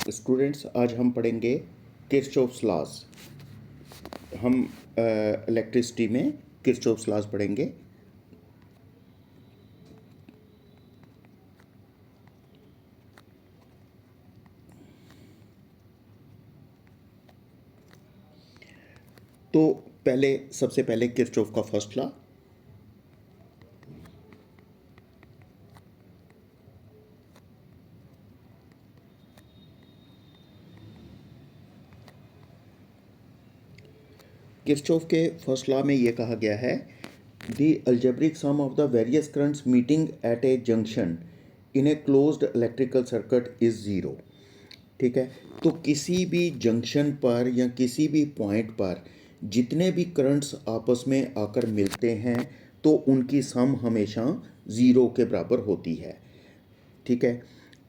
Students, आज हम पढ़ेंगे किरचॉफ्स लॉज। हम इलेक्ट्रिसिटी में किरचॉफ्स लॉज पढ़ेंगे। तो सबसे पहले किरचॉफ का फर्स्ट लॉ। किरचॉफ के फर्स्ट लॉ में ये कहा गया है, the algebraic sum of the various currents meeting at a junction in a closed electrical circuit is zero. ठीक है, तो किसी भी जंक्शन पर या किसी भी पॉइंट पर जितने भी करंट्स आपस में आकर मिलते हैं तो उनकी सम हमेशा ज़ीरो के बराबर होती है। ठीक है,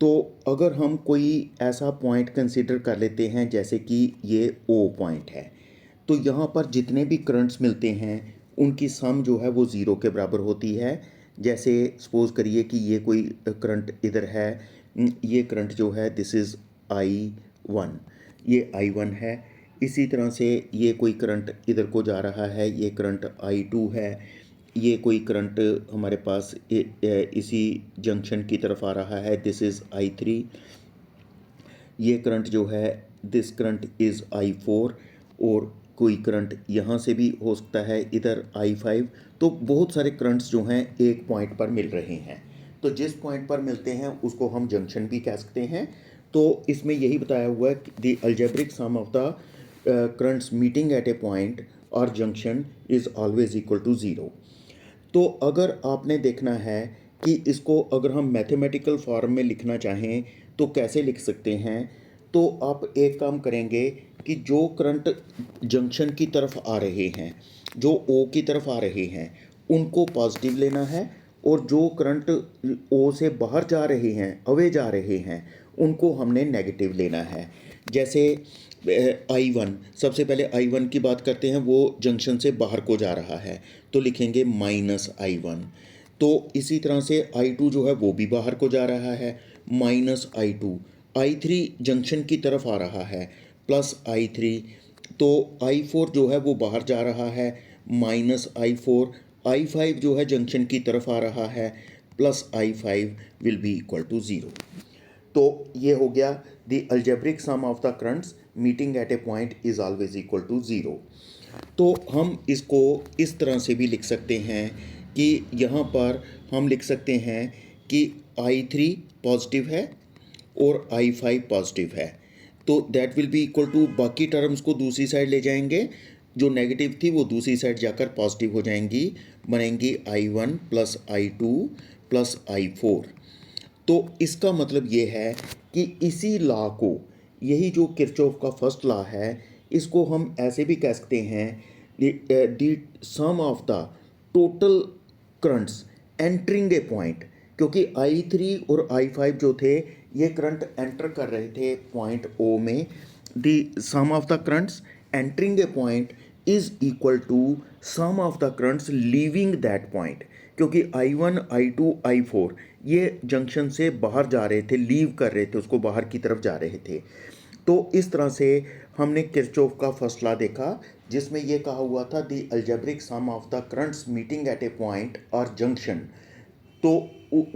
तो अगर हम कोई ऐसा पॉइंट कंसीडर कर लेते हैं जैसे कि ये ओ पॉइंट है, तो यहाँ पर जितने भी करंट्स मिलते हैं उनकी सम जो है वो ज़ीरो के बराबर होती है। जैसे सपोज़ करिए कि ये कोई करंट इधर है, ये करंट जो है दिस इज़ I1, ये I1 है। इसी तरह से ये कोई करंट इधर को जा रहा है, ये करंट I2 है। ये कोई करंट हमारे पास इसी जंक्शन की तरफ आ रहा है, दिस इज़ I3। ये करंट जो है दिस करंट इज़ I4, और कोई करंट यहाँ से भी हो सकता है, इधर I5। तो बहुत सारे करंट्स जो हैं एक पॉइंट पर मिल रहे हैं, तो जिस पॉइंट पर मिलते हैं उसको हम जंक्शन भी कह सकते हैं। तो इसमें यही बताया हुआ है कि the algebraic sum of the currents meeting at a point और junction is always equal to zero. तो अगर आपने देखना है कि इसको अगर हम मैथमेटिकल फॉर्म में लिखना चाहें तो कैसे लिख सकते हैं, तो आप एक काम करेंगे कि जो करंट जंक्शन की तरफ आ रहे हैं, जो ओ की तरफ आ रहे हैं, उनको पॉजिटिव लेना है, और जो करंट ओ से बाहर जा रहे हैं, अवे जा रहे हैं, उनको हमने नेगेटिव लेना है। जैसे I1, सबसे पहले I1 की बात करते हैं, वो जंक्शन से बाहर को जा रहा है तो लिखेंगे -I1। तो इसी तरह से I2 जो है वो भी बाहर को जा रहा है, -I2। I3 जंक्शन की तरफ आ रहा है, +I3। तो I4 जो है वो बाहर जा रहा है, -I4। I5 जो है जंक्शन की तरफ आ रहा है, +I5 will be equal to zero. तो ये हो गया the algebraic sum of the currents meeting at a point is always equal to zero. तो हम इसको इस तरह से भी लिख सकते हैं कि यहाँ पर हम लिख सकते हैं कि I3 पॉजिटिव है और I5 पॉजिटिव है, तो that will be equal to, बाकी टर्म्स को दूसरी साइड ले जाएंगे, जो नेगेटिव थी वो दूसरी साइड जाकर पॉजिटिव हो जाएंगी, बनेंगी I1 + I2 + I4। तो इसका मतलब ये है कि इसी लॉ को, यही जो किरचॉफ का फर्स्ट लॉ है, इसको हम ऐसे भी कह सकते हैं, the sum of the total currents entering a point, क्योंकि I3 और I5 जो थे ये करंट एंटर कर रहे थे पॉइंट O में, the sum of the currents entering a point is equal to sum of the currents leaving that point, क्योंकि I1, I2, I4 ये जंक्शन से बाहर जा रहे थे, लीव कर रहे थे, उसको बाहर की तरफ जा रहे थे। तो इस तरह से हमने किरचॉफ का फर्स्ट लॉ देखा, जिसमें यह कहा हुआ था the algebraic sum of the currents meeting at a point और जंक्शन। तो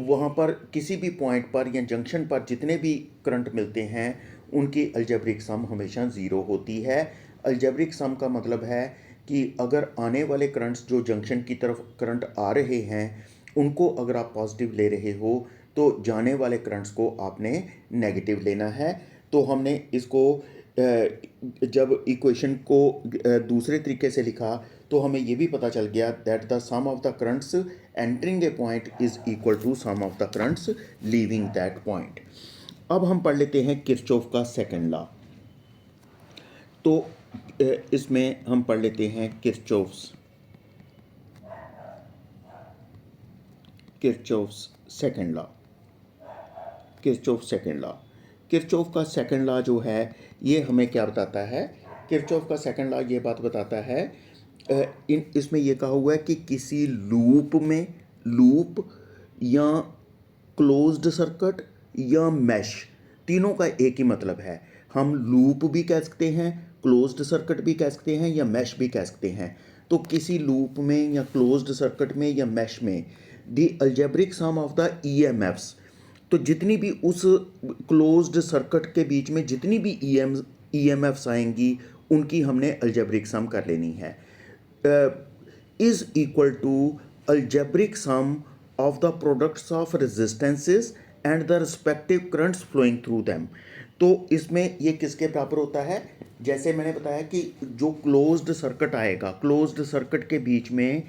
वहाँ पर किसी भी पॉइंट पर या जंक्शन पर जितने भी करंट मिलते हैं उनकी अलजेब्रिक सम हमेशा ज़ीरो होती है। अलजेब्रिक सम का मतलब है कि अगर आने वाले करंट्स जो जंक्शन की तरफ करंट आ रहे हैं उनको अगर आप पॉजिटिव ले रहे हो तो जाने वाले करंट्स को आपने नेगेटिव लेना है। तो हमने इसको जब इक्वेशन को दूसरे तरीके से लिखा तो हमें ये भी पता चल गया that the sum of the currents entering a point is equal to sum of the currents leaving that point. अब हम पढ़ लेते हैं किरचॉफ का सेकंड लॉ। तो इसमें हम पढ़ लेते हैं Kirchhoff's second law. Kirchhoff second law, Kirchhoff का सेकंड लॉ जो है ये हमें क्या बताता है? किरचॉफ का सेकंड लॉ ये बात बताता है, इसमें ये कहा हुआ है कि किसी लूप या क्लोज्ड सर्किट या मैश, तीनों का एक ही मतलब है। हम लूप भी कह सकते हैं, क्लोज्ड सर्किट भी कह सकते हैं, या मैश भी कह सकते हैं। तो किसी लूप में या क्लोज्ड सर्किट में या मैश में the algebraic sum of the EMFs, तो जितनी भी उस क्लोज्ड सर्किट के बीच में जितनी भी ईएमएफ्स आएंगी उनकी हमने अलजेब्रिक सम कर लेनी है, is equal to algebraic sum of the products of resistances and the respective currents flowing through them. तो इसमें ये किसके बराबर होता है? जैसे मैंने बताया कि जो क्लोज्ड सर्किट आएगा, क्लोज्ड सर्किट के बीच में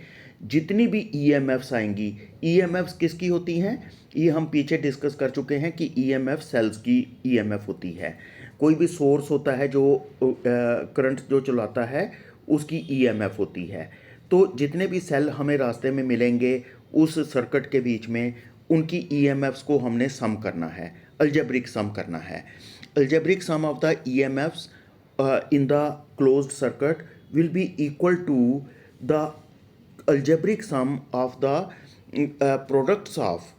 जितनी भी ईएमएफ्स आएंगी, ईएमएफ्स किसकी होती हैं? ये हम पीछे डिस्कस कर चुके हैं कि ईएमएफ सेल्स की ईएमएफ होती है। कोई भी सोर्स होता है जो करंट जो चलाता है उसकी ईएमएफ होती है। तो जितने भी सेल हमें रास्ते में मिलेंगे उस सर्किट के बीच में, उनकी ईएमएफ्स को हमने सम करना है, अलजेब्रिक सम करना है। Algebraic sum of the EMFs in the closed circuit will be equal to the algebraic sum of the products of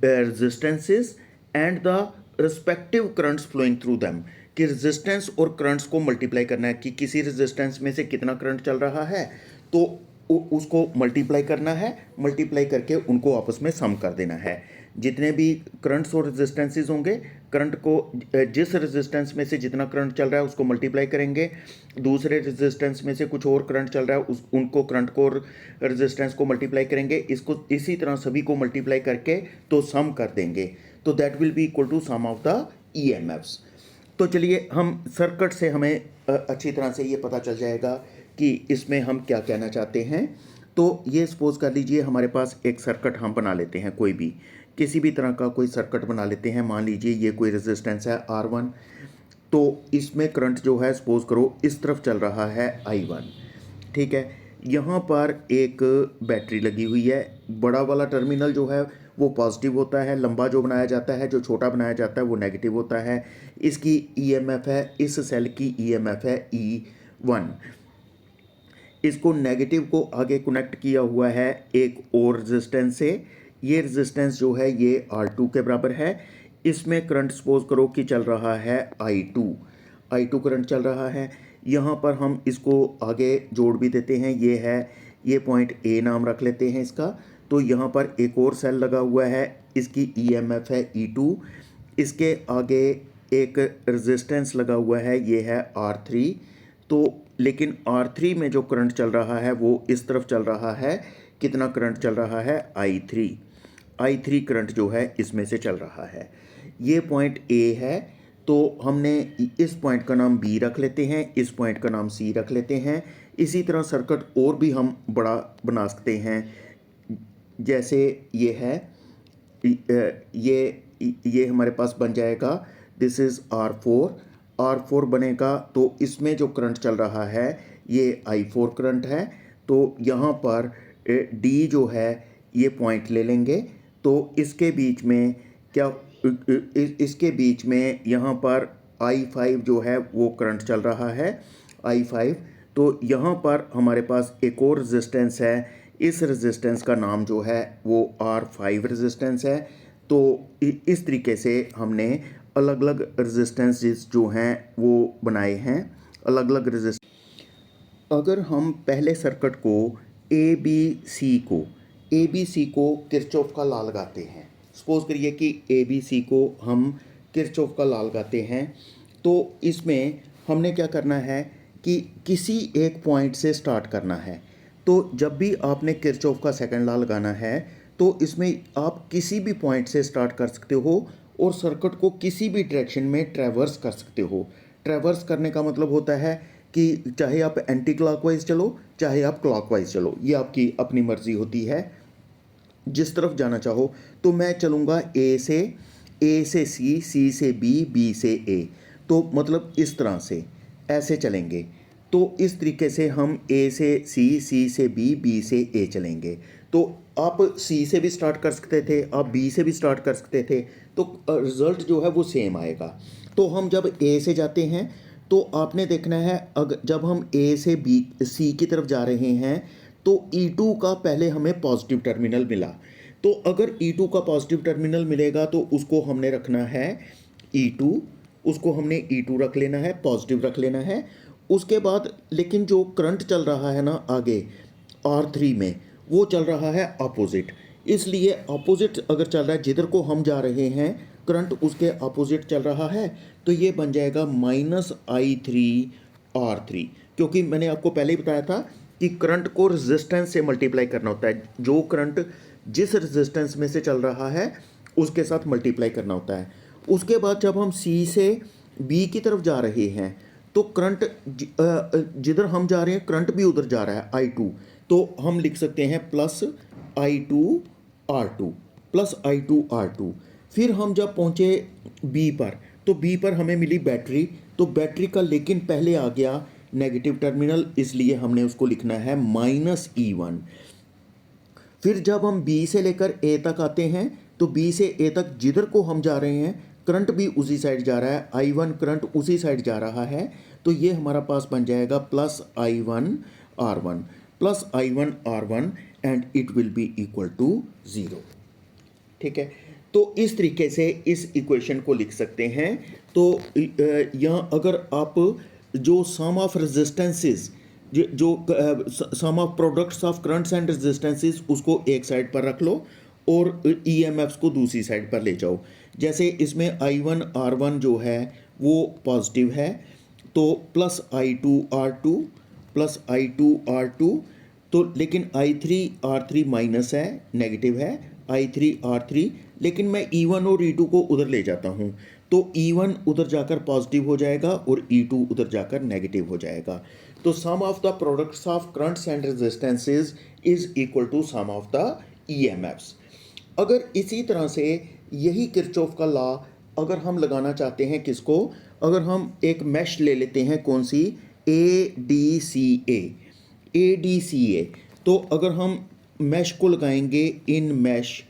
resistances and the respective currents flowing through them। कि resistance और currents को multiply करना है कि किसी resistance में से कितना करंट चल रहा है, तो उसको मल्टीप्लाई करना है, मल्टीप्लाई करके उनको आपस में सम कर देना है। जितने भी करंट्स और रेजिस्टेंसेस होंगे, करंट को जिस रेजिस्टेंस में से जितना करंट चल रहा है उसको मल्टीप्लाई करेंगे, दूसरे रेजिस्टेंस में से कुछ और करंट चल रहा है उनको करंट को और रेजिस्टेंस को मल्टीप्लाई करेंगे, इसको इसी तरह सभी को मल्टीप्लाई करके तो सम कर देंगे। तो that will be equal to sum of the EMFs. तो चलिए हम सर्किट से हमें अच्छी तरह से ये पता चल जाएगा कि इसमें हम क्या कहना चाहते हैं। तो ये सपोज कर लीजिए हमारे पास एक सर्किट हम बना लेते हैं, कोई भी किसी भी तरह का कोई सर्किट बना लेते हैं। मान लीजिए ये कोई रेजिस्टेंस है R1, तो इसमें करंट जो है सपोज करो इस तरफ चल रहा है I1, ठीक है। यहाँ पर एक बैटरी लगी हुई है, बड़ा वाला टर्मिनल जो है वो पॉजिटिव होता है, लंबा जो बनाया जाता है, जो छोटा बनाया जाता है वो नेगेटिव होता है। इसकी ईएमएफ है, इस सेल की ईएमएफ है E1। इसको नेगेटिव को आगे कनेक्ट किया हुआ है एक और रेजिस्टेंस से। ये रेजिस्टेंस जो है ये R2 के बराबर है। इसमें करंट सपोज करो कि चल रहा है I2 करंट चल रहा है। यहाँ पर हम इसको आगे जोड़ भी देते हैं, ये पॉइंट A नाम रख लेते हैं इसका। तो यहाँ पर एक और सेल लगा हुआ है, इसकी ईएमएफ है E2। इसके आगे एक रेजिस्टेंस लगा हुआ है, ये है R3। तो लेकिन R3 में जो करंट चल रहा है वो इस तरफ चल रहा है, कितना करंट चल रहा है? I3 करंट जो है इसमें से चल रहा है। ये पॉइंट A है, तो हमने इस पॉइंट का नाम B रख लेते हैं, इस पॉइंट का नाम C रख लेते हैं। इसी तरह सर्किट और भी हम बड़ा बना सकते हैं, जैसे ये है, ये हमारे पास बन जाएगा, दिस इज़ R4 बनेगा। तो इसमें जो करंट चल रहा है ये I4 करंट है। तो यहाँ पर D जो है ये पॉइंट ले लेंगे, तो इसके बीच में क्या, इसके बीच में यहाँ पर I5 जो है वो करंट चल रहा है, I5। तो यहाँ पर हमारे पास एक और रेजिस्टेंस है, इस रेजिस्टेंस का नाम जो है वो R5 रेजिस्टेंस है। तो इस तरीके से हमने अलग अलग रेजिस्टेंसेस जो हैं वो बनाए हैं, अलग अलग रेजिस्टेंस। अगर हम पहले सर्किट को ए बी सी को किरचॉफ का लॉ लगाते हैं, सपोज करिए कि ABC को हम किरचॉफ का लॉ लगाते हैं, तो इसमें हमने क्या करना है कि किसी एक पॉइंट से स्टार्ट करना है। तो जब भी आपने किरचॉफ का सेकंड लॉ लगाना है तो इसमें आप किसी भी पॉइंट से स्टार्ट कर सकते हो और सर्किट को किसी भी डायरेक्शन में ट्रैवर्स कर सकते हो। ट्रैवर्स करने का मतलब होता है कि चाहे आप एंटी क्लॉकवाइज चलो, चाहे आप क्लॉकवाइज चलो, ये आपकी अपनी मर्जी होती है, जिस तरफ जाना चाहो। तो मैं चलूँगा A से C से B से A, तो मतलब इस तरह से ऐसे चलेंगे। तो इस तरीके से हम A से C से B से A चलेंगे। तो आप C से भी स्टार्ट कर सकते थे, आप B से भी स्टार्ट कर सकते थे, तो रिज़ल्ट जो है वो सेम आएगा। तो हम जब A से जाते हैं तो आपने देखना है, अगर जब हम A से C की तरफ जा रहे हैं तो E2 का पहले हमें पॉजिटिव टर्मिनल मिला, तो अगर E2 का पॉजिटिव टर्मिनल मिलेगा तो उसको हमने रखना है E2, उसको हमने E2 रख लेना है, पॉजिटिव रख लेना है। उसके बाद लेकिन जो करंट चल रहा है ना आगे R3 में, वो चल रहा है अपोजिट। इसलिए अपोजिट अगर चल रहा है, जिधर को हम जा रहे हैं करंट उसके अपोजिट चल रहा है, तो ये बन जाएगा -I3R3। क्योंकि मैंने आपको पहले ही बताया था कि करंट को रेजिस्टेंस से मल्टीप्लाई करना होता है। जो करंट जिस रेजिस्टेंस में से चल रहा है उसके साथ मल्टीप्लाई करना होता है। उसके बाद जब हम C से B की तरफ जा रहे हैं तो करंट जिधर हम जा रहे हैं करंट भी उधर जा रहा है I2, तो हम लिख सकते हैं +I2R2 +I2R2। फिर हम जब पहुँचे B पर, तो B पर हमें मिली बैटरी, तो बैटरी का लेकिन पहले आ गया नेगेटिव टर्मिनल, इसलिए हमने उसको लिखना है -E1। फिर जब हम B से लेकर A तक आते हैं तो B से A तक जिधर को हम जा रहे हैं करंट भी उसी साइड जा रहा है, I1 करंट उसी साइड जा रहा है, तो ये हमारा पास बन जाएगा +I1R1 and it will be equal to 0। ठीक है, तो इस तरीके से इस इक्वेशन को लिख सकते हैं। तो यहाँ अगर आप जो सम ऑफ रेजिस्टेंसेस, जो sum of products of currents and resistances, उसको एक साइड पर रख लो और EMFs को दूसरी साइड पर ले जाओ। जैसे इसमें I1R1 जो है वो पॉजिटिव है, तो +I2R2 तो लेकिन I3R3 माइनस है, नेगेटिव है I3R3, लेकिन मैं E1 और E2 को उधर ले जाता हूँ, तो E1 उधर जाकर पॉजिटिव हो जाएगा और E2 उधर जाकर नेगेटिव हो जाएगा। तो sum of the products of currents and resistances is equal to sum of the EMFs। अगर इसी तरह से यही किरचॉफ का लॉ अगर हम लगाना चाहते हैं किसको, अगर हम एक मैश ले लेते हैं, कौन सी, ADCA, तो अगर हम मैश को लगाएंगे इन मैश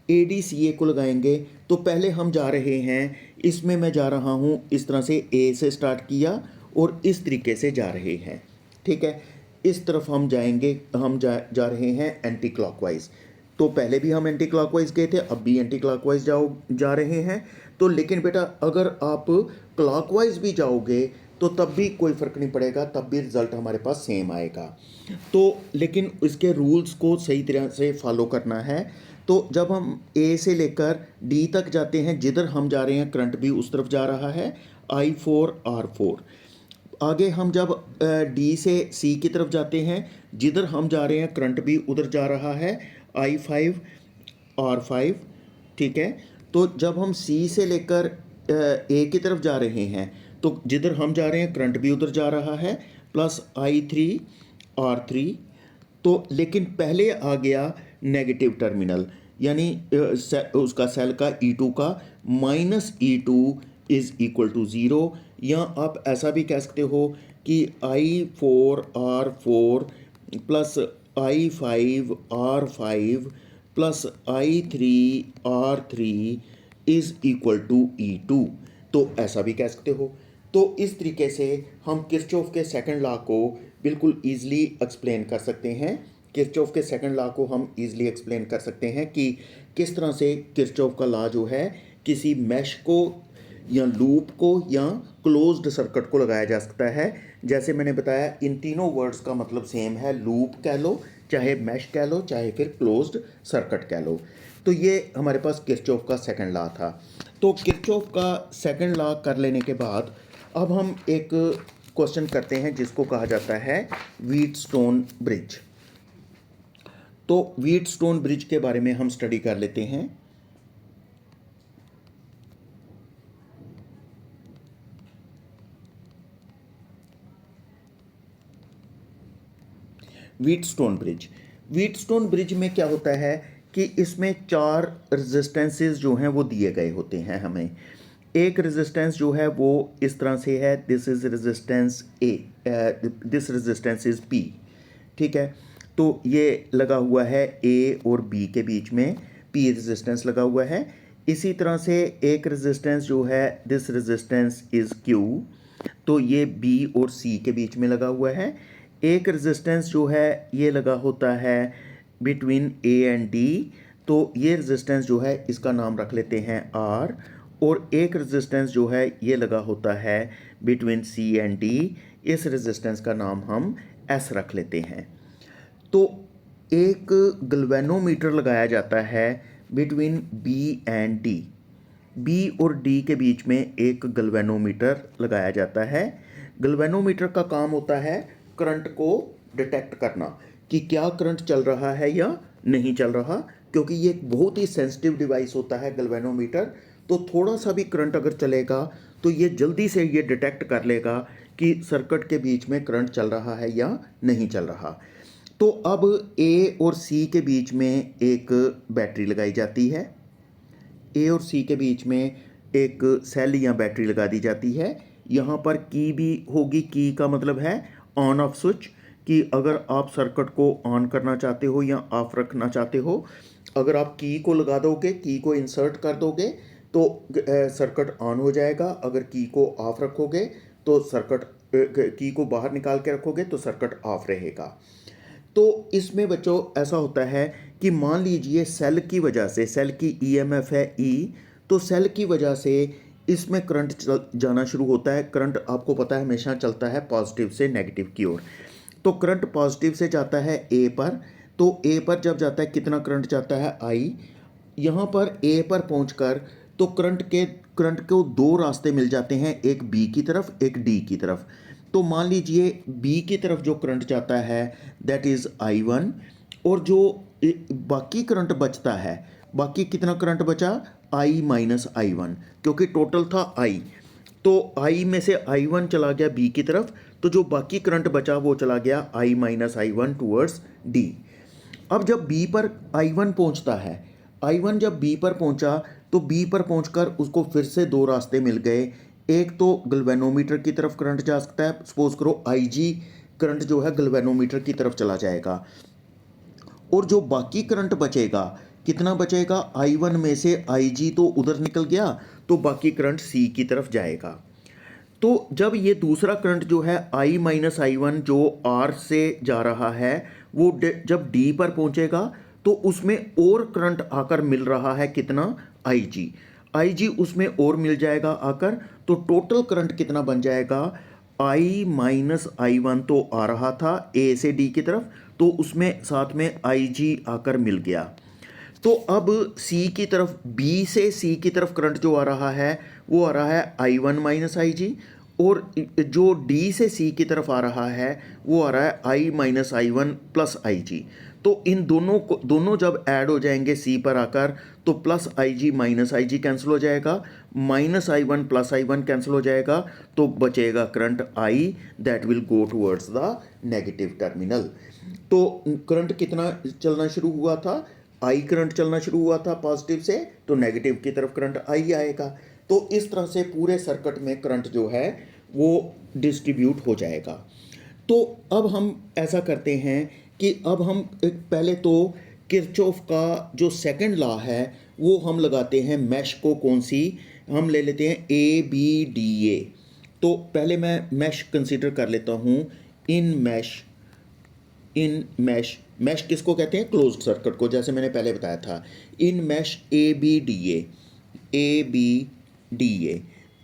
ADCA को लगाएंगे, तो पहले हम जा रहे हैं, इसमें मैं जा रहा हूँ इस तरह से, A से स्टार्ट किया और इस तरीके से जा रहे हैं। ठीक है, इस तरफ हम जाएंगे, हम जा रहे हैं एंटी क्लॉकवाइज। तो पहले भी हम एंटी क्लॉकवाइज गए थे, अब भी एंटी क्लॉकवाइज जा रहे हैं। तो लेकिन बेटा अगर आप क्लॉकवाइज भी जाओगे तो तब भी कोई फ़र्क नहीं पड़ेगा, तब भी रिज़ल्ट हमारे पास सेम आएगा। तो लेकिन इसके रूल्स को सही तरह से फॉलो करना है। तो जब हम A से लेकर D तक जाते हैं, जिधर हम जा रहे हैं करंट भी उस तरफ जा रहा है, I4R4। आगे हम जब D से C की तरफ जाते हैं, जिधर हम जा रहे हैं करंट भी उधर जा रहा है, I5R5। ठीक है, तो जब हम C से लेकर A की तरफ जा रहे हैं, तो जिधर हम जा रहे हैं करंट भी उधर जा रहा है, +I3R3। तो लेकिन पहले आ गया नेगेटिव टर्मिनल, यानी उसका सेल का E2 का -E2 इज़ इक्वल टू 0। या आप ऐसा भी कह सकते हो कि I4R4 plus I5R5 plus I3R3 is equal to E2, तो ऐसा भी कह सकते हो। तो इस तरीके से हम किरचॉफ के सेकंड लॉ को बिल्कुल ईजिली एक्सप्लेन कर सकते हैं। किरचॉफ के सेकंड लॉ को हम ईजिली एक्सप्लेन कर सकते हैं कि किस तरह से किरचॉफ का लॉ जो है किसी मैश को या लूप को या क्लोज्ड सर्किट को लगाया जा सकता है। जैसे मैंने बताया, इन तीनों वर्ड्स का मतलब सेम है, लूप कह लो, चाहे मैश कह लो, चाहे फिर क्लोज्ड सर्किट कह लो। तो ये हमारे पास किरचॉफ का सेकंड लॉ था। तो किरचॉफ का सेकंड लॉ कर लेने के बाद अब हम एक क्वेश्चन करते हैं जिसको कहा जाता है व्हीटस्टोन ब्रिज। तो व्हीटस्टोन ब्रिज के बारे में हम स्टडी कर लेते हैं। व्हीटस्टोन ब्रिज में क्या होता है कि इसमें 4 रेजिस्टेंसेस जो हैं वो दिए गए होते हैं हमें। एक रेजिस्टेंस जो है वो इस तरह से है, this is resistance A, this resistance is P। ठीक है, तो ये लगा हुआ है A और B के बीच में, P रेजिस्टेंस लगा हुआ है। इसी तरह से एक रेजिस्टेंस जो है, दिस रेजिस्टेंस इज Q, तो ये B और C के बीच में लगा हुआ है। एक रेजिस्टेंस जो है ये लगा होता है बिटवीन ए एंड डी, तो ये रेजिस्टेंस जो है इसका नाम रख लेते हैं आर, और एक रेजिस्टेंस जो है ये लगा होता है बिटवीन सी एंड डी, इस रेजिस्टेंस का नाम हम एस रख लेते हैं। तो एक गल्वेनोमीटर लगाया जाता है between B and D, B और डी के बीच में एक गल्वेनोमीटर लगाया जाता है। गल्वेनोमीटर का काम होता है करंट को डिटेक्ट करना कि क्या करंट चल रहा है या नहीं चल रहा, क्योंकि ये एक बहुत ही सेंसिटिव डिवाइस होता है गल्वेनोमीटर। तो थोड़ा सा भी करंट अगर चलेगा तो ये जल्दी से ये डिटेक्ट कर लेगा कि सर्किट के बीच में करंट चल रहा है या नहीं चल रहा। तो अब ए और सी के बीच में एक बैटरी लगाई जाती है, ए और सी के बीच में एक सेल या बैटरी लगा दी जाती है। यहाँ पर की भी होगी, की का मतलब है ऑन ऑफ स्विच, कि अगर आप सर्किट को ऑन करना चाहते हो या ऑफ रखना चाहते हो, अगर आप की को लगा दोगे, की को इंसर्ट कर दोगे तो सर्किट ऑन हो जाएगा। अगर की को ऑफ रखोगे तो सर्किट, की को बाहर निकाल के रखोगे तो सर्किट ऑफ रहेगा। तो इसमें बच्चों ऐसा होता है कि मान लीजिए सेल की वजह से, सेल की ईएमएफ है ई, तो सेल की वजह से इसमें करंट जाना शुरू होता है। करंट आपको पता है हमेशा चलता है पॉजिटिव से नेगेटिव की ओर। तो करंट पॉजिटिव से जाता है ए पर, तो ए पर जब जाता है कितना करंट जाता है आई। यहाँ पर ए पर पहुँचकर तो करंट को दो रास्ते मिल जाते हैं, एक बी की तरफ एक डी की तरफ। तो मान लीजिए बी की तरफ जो करंट जाता है दैट इज़ I1, और जो बाकी करंट बचता है, बाकी कितना करंट बचा I माइनस I1, क्योंकि टोटल था I, तो I में से I1 चला गया बी की तरफ, तो जो बाकी करंट बचा वो चला गया I minus I1 towards D. अब जब बी पर I1 पहुंचता है, I1 जब बी पर पहुंचा तो बी पर पहुंचकर उसको फिर से दो रास्ते मिल गए। एक तो गल्वेनोमीटर की तरफ करंट जा सकता है, सपोज करो IG करंट जो है गल्वेनोमीटर की तरफ चला जाएगा, और जो बाकी करंट बचेगा, कितना बचेगा, I1 में से IG तो उधर निकल गया, तो बाकी करंट C की तरफ जाएगा। तो जब ये दूसरा करंट जो है I माइनस I1 जो R से जा रहा है, वो जब D पर पहुंचेगा तो उसमें और करंट आकर मिल रहा है, कितना, IG उसमें और मिल जाएगा आकर, तो टोटल करंट कितना बन जाएगा, I माइनस I1 तो आ रहा था A से D की तरफ, तो उसमें साथ में IG आकर मिल गया। तो अब C की तरफ, B से C की तरफ करंट जो आ रहा है वो आ रहा है I1 माइनस IG, और जो D से C की तरफ आ रहा है वो आ रहा है I minus I1 plus IG। तो इन दोनों जब ऐड हो जाएंगे C पर आकर, तो plus IG minus IG cancel हो जाएगा, minus I1 plus I1 cancel हो जाएगा, तो बचेगा current I that will go towards the negative terminal. तो करंट कितना चलना शुरू हुआ था, I करंट चलना शुरू हुआ था पॉजिटिव से, तो नेगेटिव की तरफ करंट I आएगा। तो इस तरह से पूरे सर्किट में करंट जो है वो डिस्ट्रीब्यूट हो जाएगा। तो अब हम ऐसा करते हैं कि अब हम पहले तो किरचॉफ का जो सेकंड लॉ है वो हम लगाते हैं मैश को, कौन सी, हम ले लेते हैं ABDA। तो पहले मैं मैश कंसीडर कर लेता हूँ, इन मैश किसको कहते हैं, क्लोज्ड सर्किट को, जैसे मैंने पहले बताया था, इन मैश ABDA।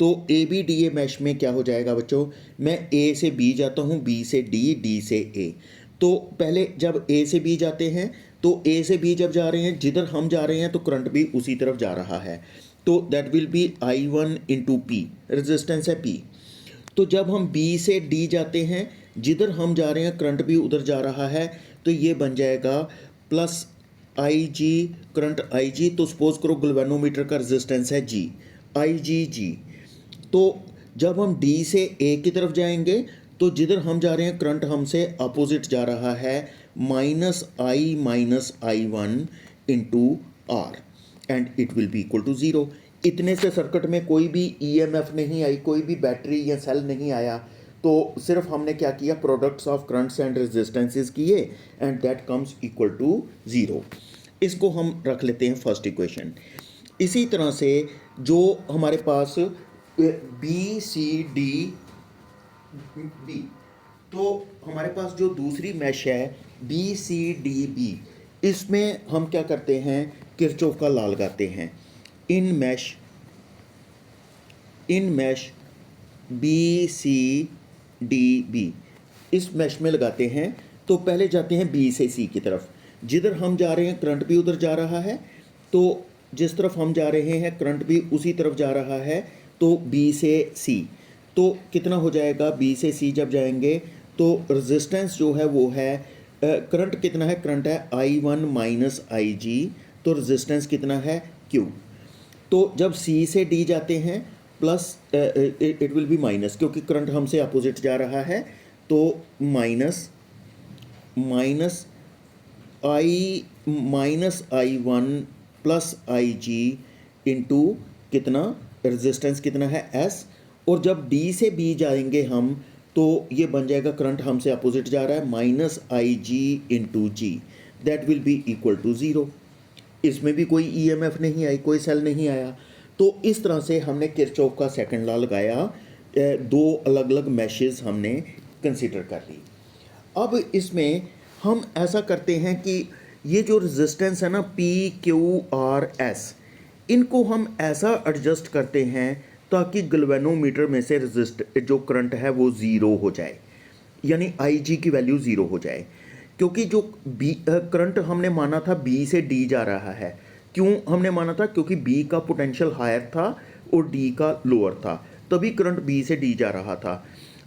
तो ABDA मैश में क्या हो जाएगा बच्चों, मैं A से B जाता हूँ, B से D, D से A। तो पहले जब A से B जाते हैं, तो A से B जब जा रहे हैं, जिधर हम जा रहे हैं तो करंट भी उसी तरफ जा रहा है, तो that will B I1 into P, resistance है P। तो जब हम B से D जाते हैं, जिधर हम जा रहे हैं करंट भी उधर जा रहा है, तो ये बन जाएगा प्लस IG, करंट IG, तो सपोज करो गल्वेनोमीटर का रेजिस्टेंस है G, IgG। तो जब हम D से A की तरफ जाएंगे, तो जिधर हम जा रहे हैं करंट हमसे अपोजिट जा रहा है, minus I minus I1 into R, and it will be equal to 0। इतने से सर्किट में कोई भी EMF नहीं आई, कोई भी बैटरी या सेल नहीं आया, तो सिर्फ हमने क्या किया, products of currents and resistances किए, and that comes equal to 0। इसको हम रख लेते हैं फर्स्ट इक्वेशन। इसी तरह से जो हमारे पास BCD, तो हमारे पास जो दूसरी मैश है बी सी डी बी, इसमें हम क्या करते हैं, किरचॉफ का लॉ लगाते हैं। In mesh B C D B, इस मैश में लगाते हैं। तो पहले जाते हैं बी से सी की तरफ, जिधर हम जा रहे हैं करंट भी उधर जा रहा है, तो जिस तरफ हम जा रहे हैं करंट भी उसी तरफ जा रहा है, तो बी से सी। तो कितना हो जाएगा, बी से सी जब जाएंगे तो रेजिस्टेंस जो है वो है, करंट कितना है, करंट है I1 माइनस आई जी, तो रेजिस्टेंस कितना है Q। तो जब सी से डी जाते हैं plus it will be minus, क्योंकि करंट हमसे अपोजिट जा रहा है, तो minus I one plus I G into कितना, रेजिस्टेंस कितना है एस। और जब डी से बी जाएंगे हम, तो ये बन जाएगा, करंट हमसे अपोजिट जा रहा है, minus I G into G, that will be equal to zero. इसमें भी कोई ईएमएफ नहीं आई, कोई सेल नहीं आया। तो इस तरह से हमने किरचॉफ का सेकंड लॉ लगाया, दो अलग अलग मैशेस हमने कंसीडर कर ली। अब इसमें हम ऐसा करते हैं कि ये जो रेजिस्टेंस है ना पी क्यू आर एस, इनको हम ऐसा एडजस्ट करते हैं ताकि गैल्वेनोमीटर में से जो करंट है वो ज़ीरो हो जाए, यानी आई जी की वैल्यू ज़ीरो हो जाए। क्योंकि जो बी करंट हमने माना था बी से डी जा रहा है, क्यों हमने माना था, क्योंकि बी का पोटेंशियल हायर था और डी का लोअर था, तभी करंट बी से डी जा रहा था।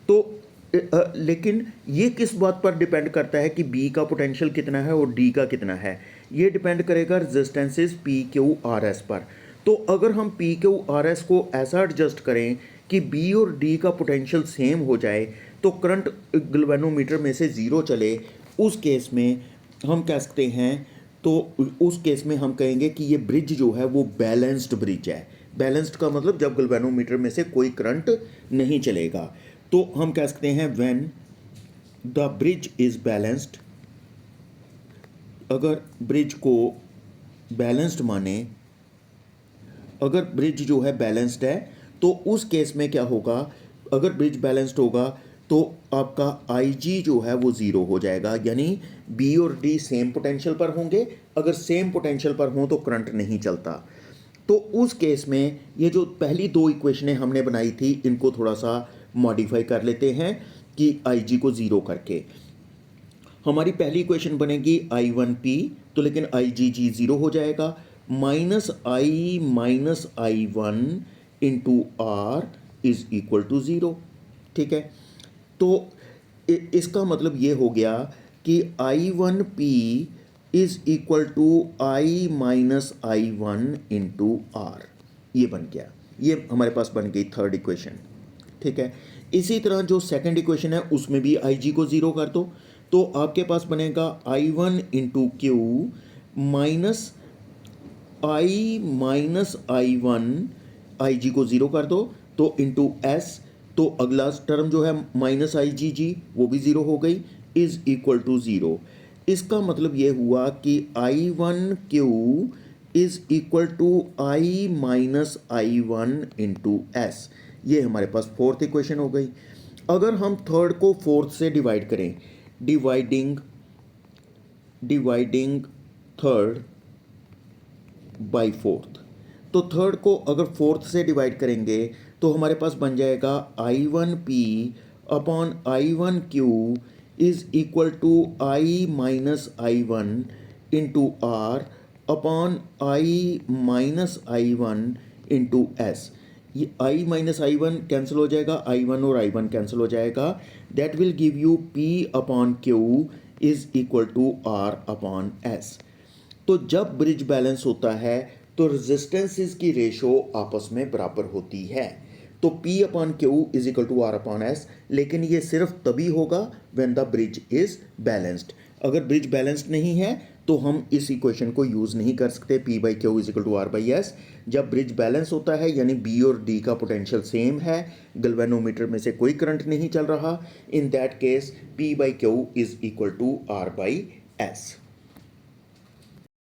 तो लेकिन ये किस बात पर डिपेंड करता है कि बी का पोटेंशियल कितना है और डी का कितना है, ये डिपेंड करेगा resistances P Q R S पर। तो अगर हम पी क्यू आर एस को ऐसा एडजस्ट करें कि बी और डी का पोटेंशियल सेम हो जाए, तो करंट गैल्वेनोमीटर में से ज़ीरो चले, उस केस में हम कह सकते हैं, तो उस केस में हम कहेंगे कि ये ब्रिज जो है वो बैलेंस्ड ब्रिज है। बैलेंस्ड का मतलब जब गैल्वेनोमीटर में से कोई करंट नहीं चलेगा, तो हम कह सकते हैं when the bridge is balanced. अगर ब्रिज को बैलेंस्ड माने, अगर ब्रिज जो है बैलेंस्ड है, तो उस केस में क्या होगा, अगर ब्रिज बैलेंस्ड होगा तो आपका आई जी जो है वो ज़ीरो हो जाएगा, यानी बी और डी सेम पोटेंशियल पर होंगे। अगर सेम पोटेंशियल पर हों तो करंट नहीं चलता। तो उस केस में ये जो पहली दो इक्वेशनें हमने बनाई थी, इनको थोड़ा सा मॉडिफाई कर लेते हैं कि आई जी को ज़ीरो करके। हमारी पहली इक्वेशन बनेगी आई वन पी, तो लेकिन आई जी जी ज़ीरो हो जाएगा, minus I one into R is equal to zero. ठीक है, तो इसका मतलब ये हो गया कि I one P is equal to I minus I one into R, ये बन गया, ये हमारे पास बन गई थर्ड इक्वेशन। ठीक है, इसी तरह जो सेकंड इक्वेशन है उसमें भी आई जी को ज़ीरो कर दो, तो आपके पास बनेगा I one into Q minus I one, I G को ज़ीरो कर दो तो इंटू एस, तो अगला टर्म जो है माइनस आई जी जी वो भी ज़ीरो हो गई, इज़ इक्वल टू ज़ीरो। इसका मतलब ये हुआ कि I one Q is equal to I minus I one into S, ये हमारे पास फोर्थ इक्वेशन हो गई। अगर हम थर्ड को फोर्थ से डिवाइड करें, डिवाइडिंग थर्ड बाई फोर्थ, तो थर्ड को अगर फोर्थ से डिवाइड करेंगे तो हमारे पास बन जाएगा I one P upon I one Q is equal to I minus I one into R upon I minus I one into S. ये I minus I one cancel हो जाएगा, आई वन और आई वन कैंसिल हो जाएगा, that will give you P upon Q is equal to R upon S. तो जब bridge balance होता है तो रेजिस्टेंसेस की रेशो आपस में बराबर होती है, तो P upon Q is equal to R upon S, लेकिन ये सिर्फ तभी होगा when the bridge is balanced. अगर ब्रिज बैलेंस्ड नहीं है तो हम इस इक्वेशन को यूज़ नहीं कर सकते, P by Q is equal to R by S. जब ब्रिज बैलेंस होता है यानी B और D का पोटेंशियल सेम है, गैल्वेनोमीटर में से कोई करंट नहीं चल रहा, in that case P by Q is equal to R by S.